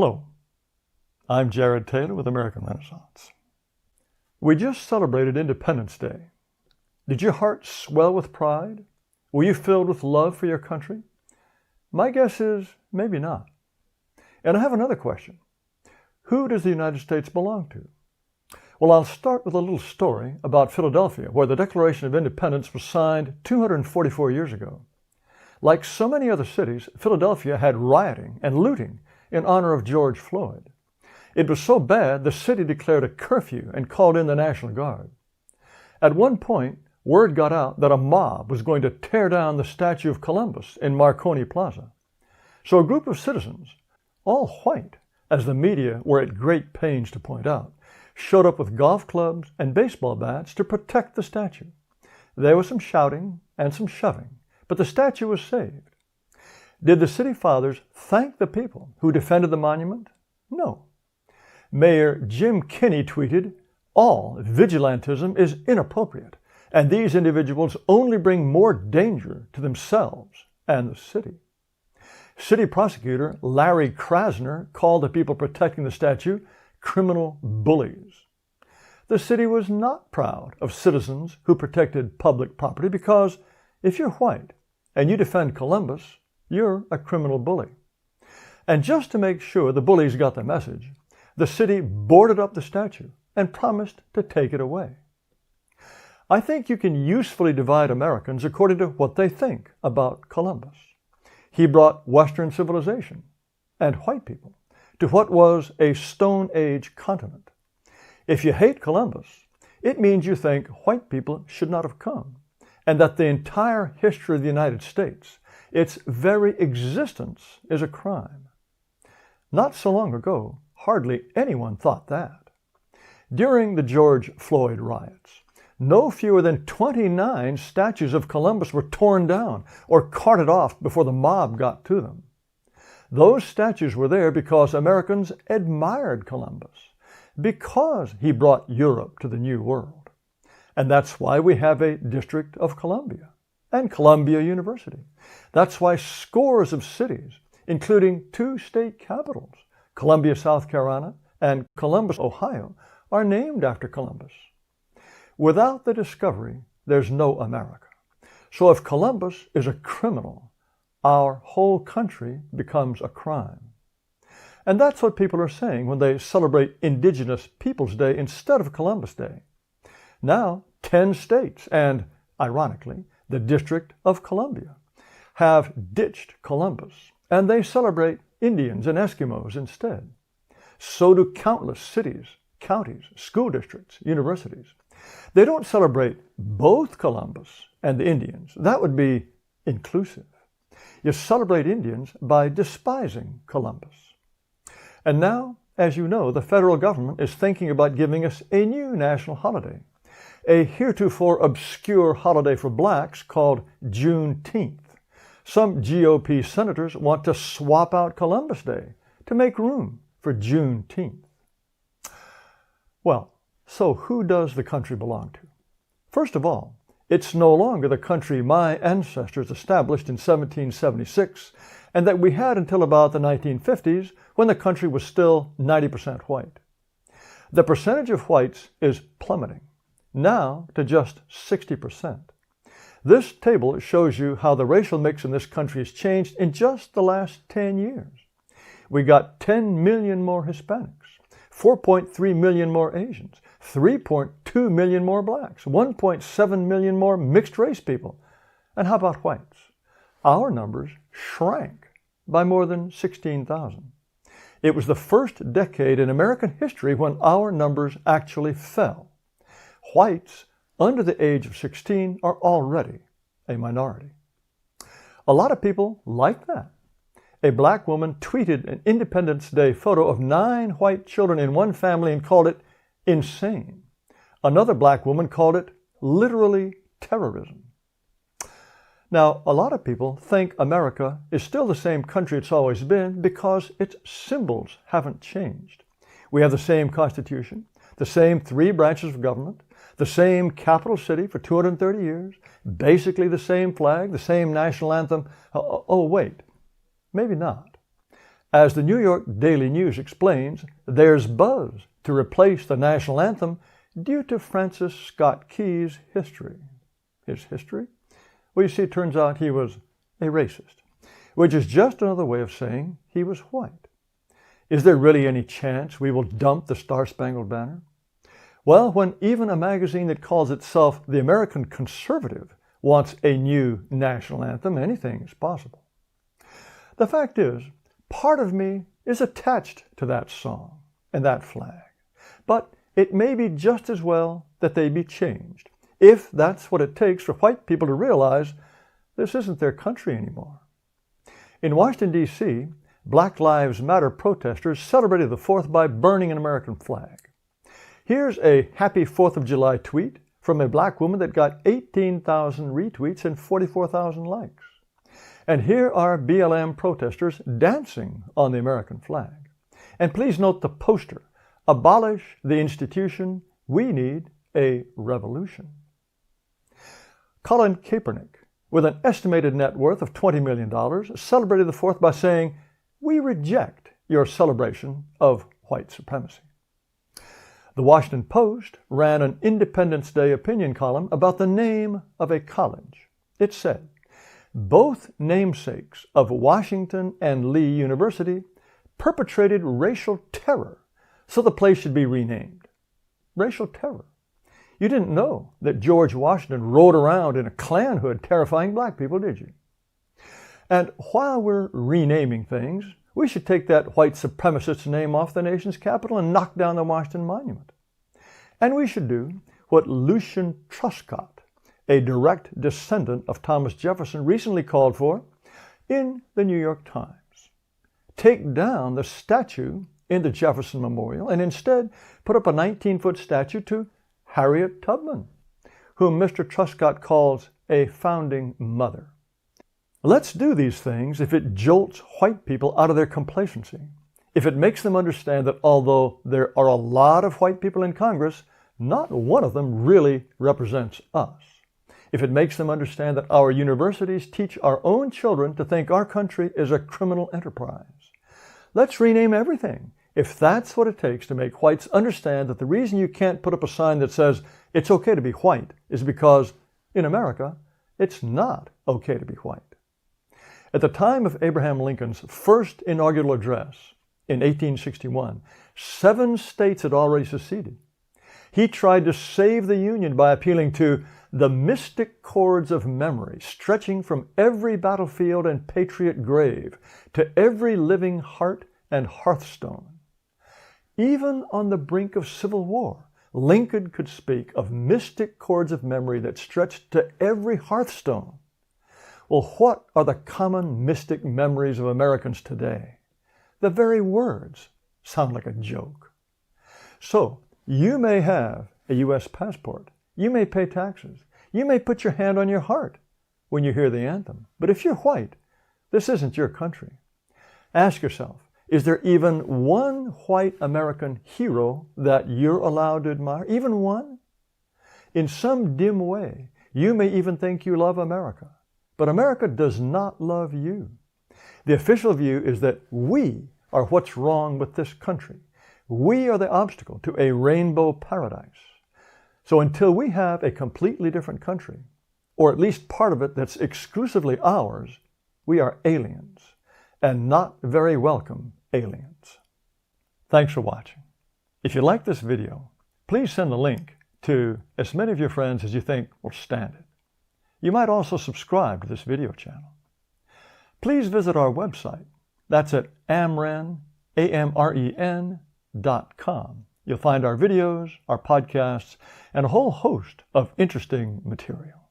Hello, I'm Jared Taylor with American Renaissance. We just celebrated Independence Day. Did your heart swell with pride? Were you filled with love for your country? My guess is maybe not. And I have another question. Who does the United States belong to? Well, I'll start with a little story about Philadelphia, where the Declaration of Independence was signed 244 years ago. Like so many other cities, Philadelphia had rioting and looting in honor of George Floyd. It was so bad, the city declared a curfew and called in the National Guard. At one point, word got out that a mob was going to tear down the statue of Columbus in Marconi Plaza. So a group of citizens, all white, as the media were at great pains to point out, showed up with golf clubs and baseball bats to protect the statue. There was some shouting and some shoving, but the statue was saved. Did the city fathers thank the people who defended the monument? No. Mayor Jim Kenney tweeted, "All vigilantism is inappropriate, and these individuals only bring more danger to themselves and the city." City prosecutor Larry Krasner called the people protecting the statue criminal bullies. The city was not proud of citizens who protected public property because if you're white and you defend Columbus, you're a criminal bully. And just to make sure the bullies got the message, the city boarded up the statue and promised to take it away. I think you can usefully divide Americans according to what they think about Columbus. He brought Western civilization and white people to what was a Stone Age continent. If you hate Columbus, it means you think white people should not have come, and that the entire history of the United States, its very existence, is a crime. Not so long ago, hardly anyone thought that. During the George Floyd riots, no fewer than 29 statues of Columbus were torn down or carted off before the mob got to them. Those statues were there because Americans admired Columbus, because he brought Europe to the New World. And that's why we have a District of Columbia and Columbia University. That's why scores of cities, including 2 state capitals, Columbia, South Carolina, and Columbus, Ohio, are named after Columbus. Without the discovery, there's no America. So if Columbus is a criminal, our whole country becomes a crime. And that's what people are saying when they celebrate Indigenous Peoples Day instead of Columbus Day. Now, 10 states and, ironically, the District of Columbia have ditched Columbus, and they celebrate Indians and Eskimos instead. So do countless cities, counties, school districts, universities. They don't celebrate both Columbus and the Indians. That would be inclusive. You celebrate Indians by despising Columbus. And now, as you know, the federal government is thinking about giving us a new national holiday, a heretofore obscure holiday for blacks called Juneteenth. Some GOP senators want to swap out Columbus Day to make room for Juneteenth. Well, so who does the country belong to? First of all, it's no longer the country my ancestors established in 1776 and that we had until about the 1950s when the country was still 90% white. The percentage of whites is plummeting, now to just 60%. This table shows you how the racial mix in this country has changed in just the last 10 years. We got 10 million more Hispanics, 4.3 million more Asians, 3.2 million more blacks, 1.7 million more mixed-race people. And how about whites? Our numbers shrank by more than 16,000. It was the first decade in American history when our numbers actually fell. Whites under the age of 16 are already a minority. A lot of people like that. A black woman tweeted an Independence Day photo of 9 white children in one family and called it insane. Another black woman called it literally terrorism. Now, a lot of people think America is still the same country it's always been because its symbols haven't changed. We have the same Constitution, the same 3 branches of government, the same capital city for 230 years, basically the same flag, the same national anthem. Oh, wait, maybe not. As the New York Daily News explains, there's buzz to replace the national anthem due to Francis Scott Key's history. His history? Well, you see, it turns out he was a racist, which is just another way of saying he was white. Is there really any chance we will dump the Star-Spangled Banner? Well, when even a magazine that calls itself the American Conservative wants a new national anthem, anything is possible. The fact is, part of me is attached to that song and that flag, but it may be just as well that they be changed, if that's what it takes for white people to realize this isn't their country anymore. In Washington, D.C., Black Lives Matter protesters celebrated the 4th by burning an American flag. Here's a happy 4th of July tweet from a black woman that got 18,000 retweets and 44,000 likes. And here are BLM protesters dancing on the American flag. And please note the poster, "Abolish the institution, we need a revolution." Colin Kaepernick, with an estimated net worth of $20 million, celebrated the 4th by saying, "We reject your celebration of white supremacy." The Washington Post ran an Independence Day opinion column about the name of a college. It said, "Both namesakes of Washington and Lee University perpetrated racial terror, so the place should be renamed." Racial terror. You didn't know that George Washington rode around in a Klan hood terrifying black people, did you? And while we're renaming things, we should take that white supremacist's name off the nation's capital and knock down the Washington Monument. And we should do what Lucian Truscott, a direct descendant of Thomas Jefferson, recently called for in the New York Times. Take down the statue in the Jefferson Memorial and instead put up a 19-foot statue to Harriet Tubman, whom Mr. Truscott calls a founding mother. Let's do these things if it jolts white people out of their complacency, if it makes them understand that although there are a lot of white people in Congress, not one of them really represents us. If it makes them understand that our universities teach our own children to think our country is a criminal enterprise. Let's rename everything, if that's what it takes to make whites understand that the reason you can't put up a sign that says it's okay to be white is because, in America, it's not okay to be white. At the time of Abraham Lincoln's first inaugural address in 1861, 7 states had already seceded. He tried to save the Union by appealing to the mystic chords of memory stretching from every battlefield and patriot grave to every living heart and hearthstone. Even on the brink of civil war, Lincoln could speak of mystic chords of memory that stretched to every hearthstone. Well, what are the common mystic memories of Americans today? The very words sound like a joke. So, you may have a U.S. passport. You may pay taxes. You may put your hand on your heart when you hear the anthem. But if you're white, this isn't your country. Ask yourself, is there even one white American hero that you're allowed to admire? Even one? In some dim way, you may even think you love America. But America does not love you. The official view is that we are what's wrong with this country. We are the obstacle to a rainbow paradise. So until we have a completely different country, or at least part of it that's exclusively ours, we are aliens, and not very welcome aliens. Thanks for watching. If you like this video, please send the link to as many of your friends as you think will stand it. You might also subscribe to this video channel. Please visit our website. That's at amren.com. You'll find our videos, our podcasts, and a whole host of interesting material.